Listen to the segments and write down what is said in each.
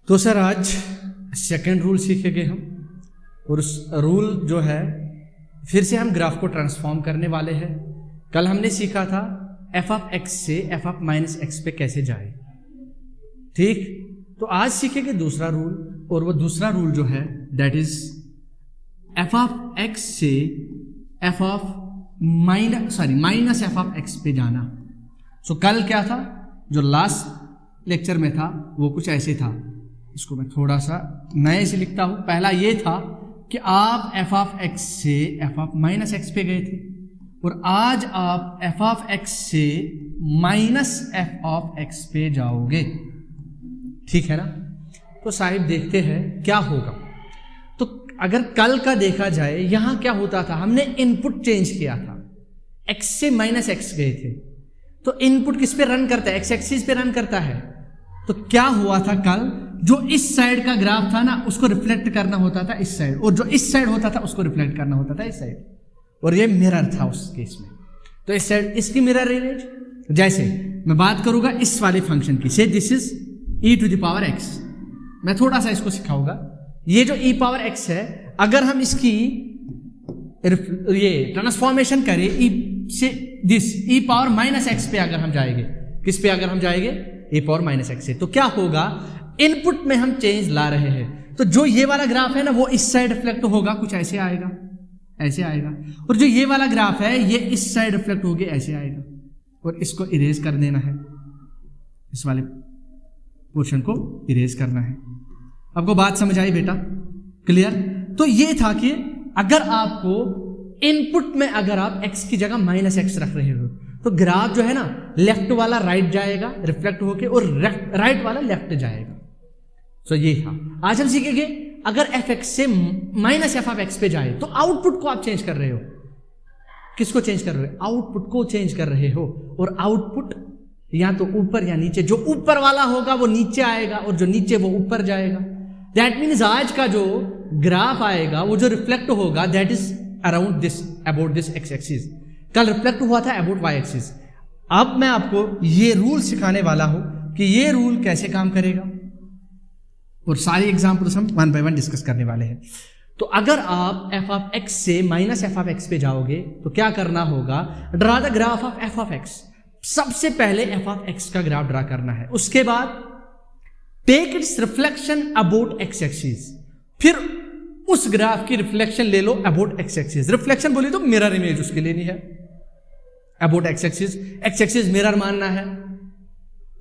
तो सर आज second rule सीखेंगे हम, और उस रूल जो है फिर से हम ग्राफ को ट्रांसफॉर्म करने वाले हैं। कल हमने सीखा था एफ ऑफ एक्स से एफ ऑफ माइनस एक्स पे कैसे जाए, ठीक। तो आज सीखेंगे दूसरा रूल, और वो दूसरा रूल जो है that is F of x से F of minus F of x पे जाना। सो कल क्या था, जो लास्ट लेक्चर में था वो कुछ ऐसे था। इसको मैं थोड़ा सा नए से लिखता हूं। पहला ये था कि आप एफ ऑफ एक्स से एफ ऑफ माइनस एक्स पे गए थे, और आज आप एफ ऑफ एक्स से माइनस एफ ऑफ एक्स पे जाओगे, ठीक है ना। तो साहिब देखते हैं क्या होगा। तो अगर कल का देखा जाए, यहां क्या होता था, हमने इनपुट चेंज किया था, एक्स से माइनस एक्स गए थे। तो इनपुट किस पे रन करता है, एक्स एक्सिस पे रन करता है। तो क्या हुआ था कल, जो इस साइड का ग्राफ था ना उसको रिफ्लेक्ट करना होता था इस साइड, और जो इस साइड होता था उसको रिफ्लेक्ट करना होता था इस साइड, और ये मिरर था उस केस में। तो इस साइड इसकी मिरर इमेज, जैसे मैं बात करूंगा इस वाले फंक्शन की, say this is e to the power x। मैं थोड़ा सा इसको सिखाऊंगा। ये जो e पावर x है, अगर हम इसकी ये ट्रांसफॉर्मेशन करें e से this e power minus x पे अगर हम जाएंगे, किस पे अगर हम जाएंगे, e पावर माइनस x से, तो क्या होगा, इनपुट में हम चेंज ला रहे हैं। तो जो ये वाला ग्राफ है ना वो इस साइड रिफ्लेक्ट होगा, कुछ ऐसे आएगा, ऐसे आएगा। और जो ये वाला ग्राफ है ये इस साइड रिफ्लेक्ट होके ऐसे आएगा, और इसको इरेज कर देना है, इस वाले पोर्शन को इरेज करना है। आपको बात समझ आई बेटा, क्लियर। तो ये था कि अगर आपको इनपुट में अगर आप x की जगह माइनस एक्स रख रहे हो, तो ग्राफ जो है ना लेफ्ट वाला राइट जाएगा रिफ्लेक्ट होके, और राइट वाला लेफ्ट जाएगा। तो ये था। आज हम सीखेंगे अगर एफ एक्स से माइनस एफ ऑफ एक्स पे जाए तो आउटपुट को आप चेंज कर रहे हो। किसको चेंज कर रहे हो, आउटपुट को चेंज कर रहे हो। और आउटपुट या तो ऊपर या नीचे, जो ऊपर वाला होगा वो नीचे आएगा, और जो नीचे वो ऊपर जाएगा। दैट मीन्स आज का जो ग्राफ आएगा वो जो रिफ्लेक्ट होगा that is around this, about this x axis. कल रिफ्लेक्ट हुआ था अबाउट वाई एक्सिस। अब मैं आपको ये रूल सिखाने वाला हूं कि ये रूल कैसे काम करेगा, और सारी एग्जांपल्स हम वन बाय वन डिस्कस करने वाले हैं। तो अगर आप एफ ऑफ एक्स से माइनस एफ ऑफ एक्स पे जाओगे तो क्या करना होगा, draw the graph of F of X. सबसे पहले एफ ऑफ एक्स का ग्राफ ड्रा करना है, उसके बाद take its reflection about x axis, फिर उस ग्राफ की रिफ्लेक्शन ले लो अबाउट एक्स एक्सिस। रिफ्लेक्शन बोली तो मिरर इमेज उसकी लेनी है, अबाउट एक्स एक्सिस मिरर मानना है।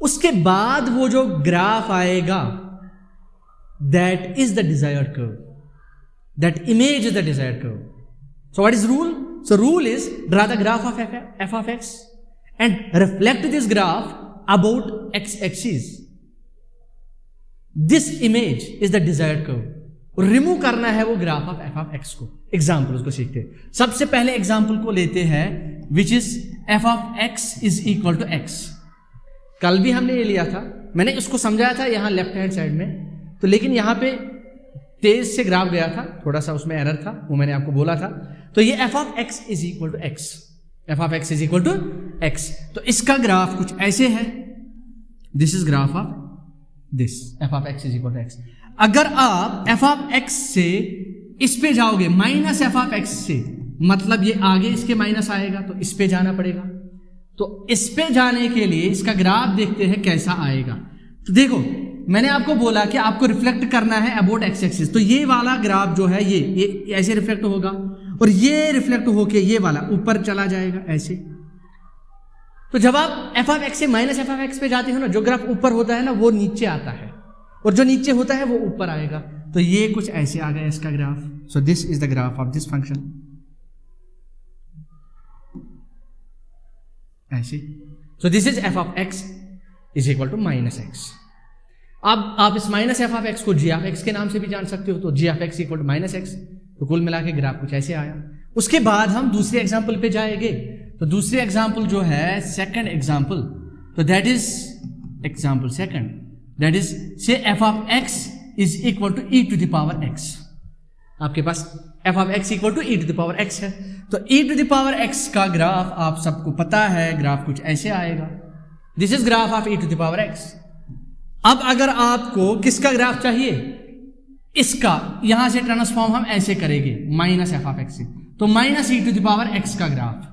उसके बाद वो जो ग्राफ आएगा that is the desired curve, that image is the desired curve. So what is rule, so rule is draw the graph of F of x and reflect this graph about x axis. This image is the desired curve. और remove करना है वो graph of F of X को। Example उसको सीखते हैं। सबसे पहले एग्जाम्पल को लेते हैं which is F of x is equal to X. कल भी हमने ये लिया था, मैंने उसको समझाया था यहां लेफ्ट हैंड साइड में, तो लेकिन यहां पे तेज से ग्राफ गया था, थोड़ा सा उसमें एरर था, वो मैंने आपको बोला था। तो ये F of x is equal to X, F of x is equal to X. तो इसका ग्राफ कुछ ऐसे है, this is graph of this, F of x is equal to X. अगर आप एफ ऑफ एक्स से इस पे जाओगे माइनस एफ ऑफ एक्स से, मतलब ये आगे इसके माइनस आएगा तो इस पे जाना पड़ेगा। तो इस पे जाने के लिए इसका ग्राफ देखते हैं कैसा आएगा। तो देखो मैंने आपको बोला कि आपको रिफ्लेक्ट करना है अबाउट एक्स एक्सिस, तो ये वाला ग्राफ जो है ये ऐसे रिफ्लेक्ट होगा, और ये रिफ्लेक्ट होके ये वाला ऊपर चला जाएगा ऐसे। तो जब आप एफ ऑफ एक्स से माइनस एफ ऑफ एक्स पे जाते हो ना, जो ग्राफ ऊपर होता है ना वो नीचे आता है, और जो नीचे होता है वो ऊपर आएगा। तो ये कुछ ऐसे आ गया इसका graph. So this is the graph of this function, ऐसे। So this is F of x is equal to minus X. अब आप इस माइनस एफ ऑफ एक्स को जी ऑफ एक्स के नाम से भी जान सकते हो, तो G of x equal to minus X. तो कुल मिला के ग्राफ कुछ ऐसे आया। उसके बाद हम दूसरे एग्जाम्पल पे जाएंगे। तो दूसरे एग्जाम्पल जो है सेकंड एग्जाम्पल, तो that is example second, that is say F of x is equal to e to the power x. आपके पास f of x equal to e to the power x है, तो e to the power x का graph आप सबको पता है, graph कुछ ऐसे आएगा। This is graph of E to the power x. अब अगर आपको किसका ग्राफ चाहिए, इसका, यहां से ट्रांसफॉर्म हम ऐसे करेंगे माइनस एफ ऑफ एक्स से, तो minus E to the power x का ग्राफ,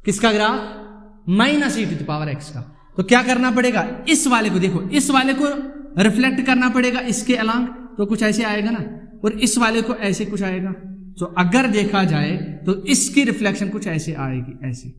किसका graph, minus E to the power x का। तो क्या करना पड़ेगा, इस वाले को देखो, इस वाले को रिफ्लेक्ट करना पड़ेगा इसके अलांग, तो कुछ ऐसे आएगा ना, और इस वाले को ऐसे कुछ आएगा। तो अगर देखा जाए तो इसकी रिफ्लेक्शन कुछ ऐसे आएगी, ऐसे।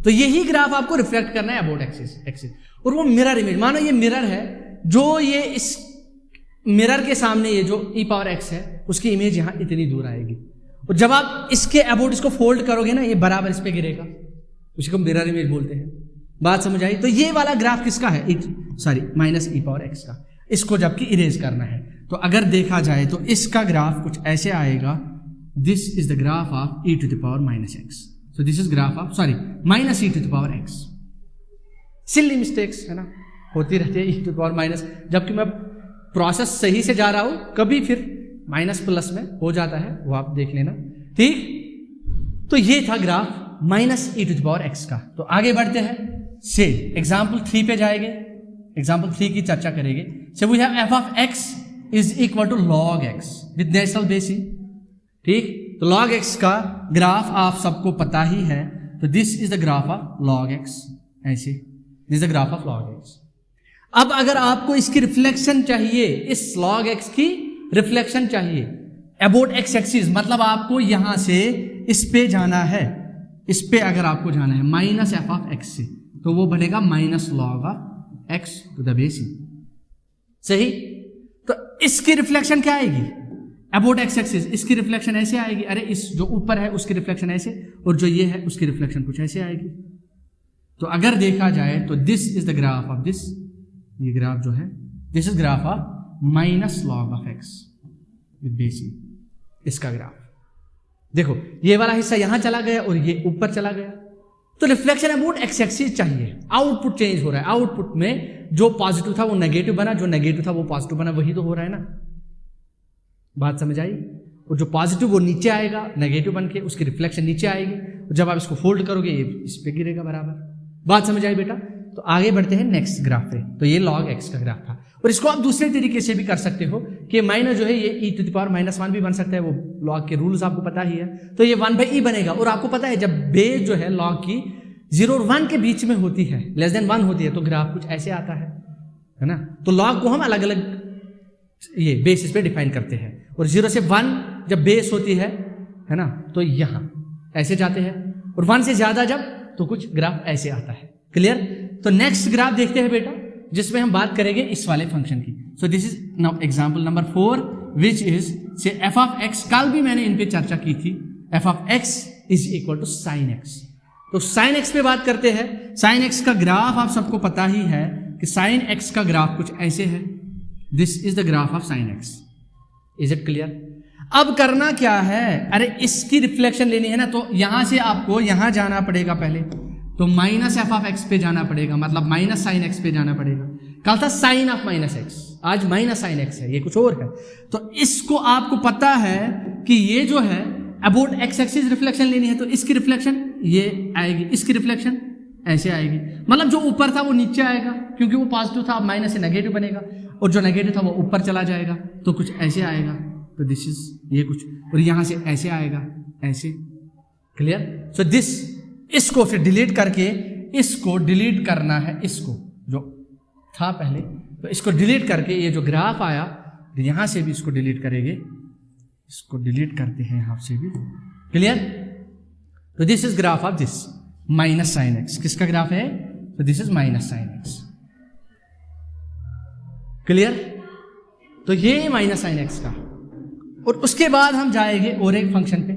तो यही ग्राफ आपको रिफ्लेक्ट करना है अबाउट एक्सिस। और वो मिरर इमेज, मानो ये मिरर है, जो ये इस मिरर के सामने ये जो ई पावर एक्स है उसकी इमेज यहां इतनी दूर आएगी, और जब आप इसके अबाउट इसको फोल्ड करोगे ना, ये बराबर इस पे गिरेगा, उसी को मिरर इमेज बोलते हैं। बात समझ आई? तो ये वाला ग्राफ किसका है, माइनस ई पावर एक्स का, इसको जबकि इरेज करना है। तो अगर देखा जाए तो इसका ग्राफ कुछ ऐसे आएगा, this is the graph of E to the power minus X, so this is graph of minus E to the power X. Silly mistakes है ना, होती रहती है E to the power minus, जबकि मैं प्रोसेस सही से जा रहा हूं, कभी फिर माइनस प्लस में हो जाता है, वो आप देख लेना, ठीक। तो ये था graph minus E to the power x का। तो आगे बढ़ते हैं, से एग्जाम्पल 3 पे जाएंगे, एग्जाम्पल 3 की चर्चा करेंगे। So we have F of x is equal to log X with natural basis, ठीक। तो लॉग एक्स का ग्राफ आप सबको पता ही है, तो this is the graph of log x, ऐसे, this is the graph of log x. अब अगर आपको इसकी रिफ्लेक्शन चाहिए, इस लॉग एक्स की रिफ्लेक्शन चाहिए अबाउट एक्स एक्सिस, मतलब आपको यहां से इस पे जाना है, इस पे अगर आपको जाना है माइनस एफ ऑफ एक्स से, तो वो बनेगा minus log of X to the base, सही। तो इसकी रिफ्लेक्शन क्या आएगी अबाउट एक्स एक्सिस, इसकी रिफ्लेक्शन ऐसे आएगी, अरे इस जो ऊपर है उसकी रिफ्लेक्शन ऐसे, और जो ये है उसकी रिफ्लेक्शन कुछ ऐसे आएगी। तो अगर देखा जाए तो this is the graph of this, ये ग्राफ जो है this is graph of minus log of x with basis, इसका ग्राफ देखो, ये वाला हिस्सा यहां चला गया और ये ऊपर चला गया। तो रिफ्लेक्शन अबाउट एक्स एक्सिस चाहिए, आउटपुट चेंज हो रहा है, आउटपुट में जो पॉजिटिव था वो नेगेटिव बना, जो नेगेटिव था वो पॉजिटिव बना, वही तो हो रहा है ना। बात समझ आई? और जो पॉजिटिव वो नीचे आएगा नेगेटिव बन के, उसकी रिफ्लेक्शन नीचे आएगी, और जब आप इसको फोल्ड करोगे ये इस पे गिरेगा बराबर। बात समझ आई बेटा? तो आगे बढ़ते हैं नेक्स्ट ग्राफ पे। तो ये लॉग एक्स का ग्राफ था, और इसको आप दूसरे तरीके से भी कर सकते हो कि माइनस जो है ये ई टू द पावर माइनस 1 भी बन सकता है, वो लॉग के रूल्स आपको पता ही है। तो ये 1/e बनेगा, और आपको पता है जब बेस जो है लॉग की 0 और 1 के बीच में होती है, लेस देन 1 होती है, तो ग्राफ कुछ ऐसे आता है ना। तो लॉग को हम अलग अलग ये बेसिस पे डिफाइन करते हैं, और 0 से 1 जब बेस होती है ना, तो यहां ऐसे जाते हैं, और 1 से ज्यादा जब, तो कुछ ग्राफ ऐसे आता है। क्लियर? तो नेक्स्ट ग्राफ देखते हैं बेटा, जिसमें हम बात करेंगे इस वाले फंक्शन की। So this is now example number 4 which is say F of X, कल भी मैंने इन पे चर्चा की थी, F of x is equal to sine X. तो साइन एक्स पे बात करते हैं। साइन एक्स का ग्राफ आप सबको पता ही है कि साइन एक्स का ग्राफ कुछ ऐसे है, this is the graph of sine x. Is it clear? अब करना क्या है, अरे इसकी रिफ्लेक्शन लेनी है ना, तो यहां से आपको यहां जाना पड़ेगा पहले, तो माइनस एफ ऑफ एक्स पे जाना पड़ेगा, मतलब माइनस साइन एक्स पे जाना पड़ेगा। कल था साइन ऑफ माइनस एक्स, आज माइनस साइन एक्स है, ये कुछ और है। तो इसको आपको पता है कि ये जो है अबाउट एक्स एक्सिस रिफ्लेक्शन लेनी है, तो इसकी रिफ्लेक्शन ये आएगी, इसकी रिफ्लेक्शन ऐसे आएगी, मतलब जो ऊपर था वो नीचे आएगा, क्योंकि वो पॉजिटिव था, अब माइनस से नेगेटिव बनेगा, और जो नेगेटिव था वो ऊपर चला जाएगा, तो कुछ ऐसे आएगा। तो दिस इज ये कुछ, और यहां से ऐसे आएगा, ऐसे। क्लियर? सो दिस, इसको फिर डिलीट करके इसको डिलीट करना है, इसको जो था पहले, तो इसको डिलीट करके ये जो ग्राफ आया, यहां से भी इसको डिलीट करेंगे, इसको डिलीट करते हैं यहां से भी। क्लियर? तो this is graph of this minus sine x, किसका ग्राफ है? तो this is minus sine x. Clear? तो ये माइनस साइन एक्स का, और उसके बाद हम जाएंगे और एक फंक्शन पे,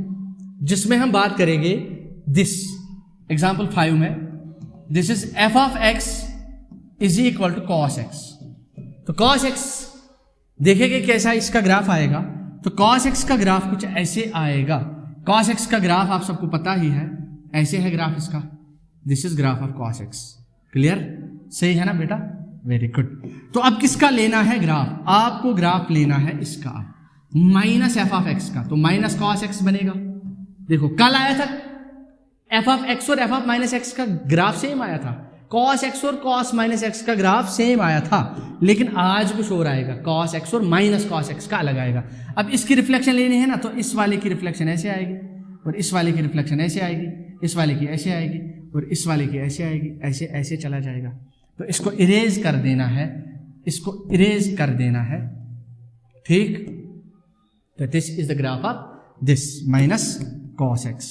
जिसमें हम बात करेंगे दिस एग्जाम्पल 5 में, this is F of x is equal to cos X. तो कॉस एक्स देखेंगे कैसा इसका ग्राफ आएगा। तो कॉस एक्स का ग्राफ कुछ ऐसे आएगा। कॉस एक्स का ग्राफ आप सबको पता ही है, ऐसे है ग्राफ इसका, this is graph of cos x. Clear? सही है ना बेटा? Very good. तो अब किसका लेना है ग्राफ? आपको ग्राफ लेना है इसका, माइनस एफ ऑफ एक्स का। तो माइनस कॉस एक्स बनेगा। देखो कल आया था एफ ऑफ एक्स और एफ ऑफ माइनस एक्स का ग्राफ सेम आया था, cos x और cos माइनस एक्स का ग्राफ सेम आया था, लेकिन आज कुछ और आएगा, cos x और माइनस cos x का अलग आएगा। अब इसकी रिफ्लेक्शन लेनी है ना, तो इस वाले की रिफ्लेक्शन ऐसे आएगी और इस वाले की रिफ्लेक्शन ऐसे आएगी, इस वाले की ऐसे आएगी और इस वाले की ऐसे आएगी, ऐसे ऐसे चला जाएगा। तो इसको इरेज कर देना है, इसको इरेज कर देना है, ठीक। तो this is the graph of this minus cos x,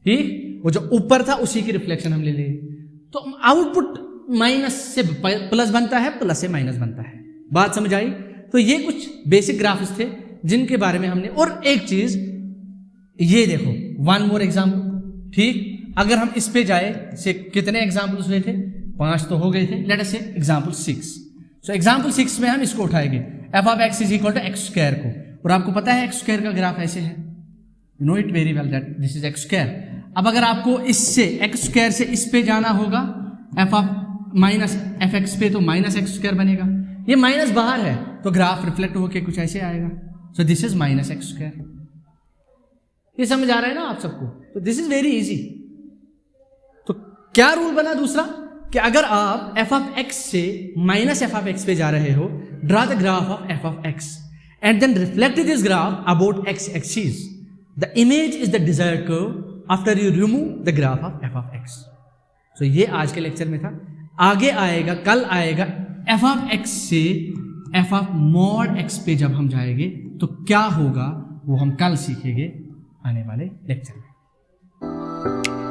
ठीक। वो जो ऊपर था उसी की रिफ्लेक्शन हम ले लिए। तो आउटपुट माइनस से प्लस बनता है, प्लस से माइनस बनता है। बात समझ आई? तो ये कुछ बेसिक ग्राफ्स थे जिनके बारे में हमने, और एक चीज ये देखो, वन मोर एग्जाम्पल, ठीक। अगर हम इस पे जाए से कितने एग्जाम्पल्स हुए थे, 5 तो हो गए थे। लेट अस से एग्जाम्पल 6। सो एग्जाम्पल 6 में हम इसको उठाएंगे, F of x is equal to X square को, और आपको पता है एक्स स्क्वायर का ग्राफ ऐसे है, you know it very well that this is x square. अब अगर आपको इससे एक्स स्क्वायर से इस पे जाना होगा, F of minus F x पे, तो माइनस एक्स स्क्वायर बनेगा। ये माइनस बाहर है तो ग्राफ रिफ्लेक्ट होकर कुछ ऐसे आएगा। सो this is minus x square. ये समझ आ रहा है ना आप सबको? तो दिस इज वेरी इजी। तो क्या रूल बना दूसरा, कि अगर आप एफ ऑफ एक्स से माइनस एफ ऑफ एक्स पे जा रहे हो, draw the graph of F of x and then reflect this graph about x axis. The image is the desired curve after you remove the graph of F of x. So ये आज के lecture में था। आगे आएगा, कल आएगा F of x से एफ ऑफ मॉड एक्स पे जब हम जाएंगे तो क्या होगा वो हम कल सीखेंगे आने वाले लेक्चर में।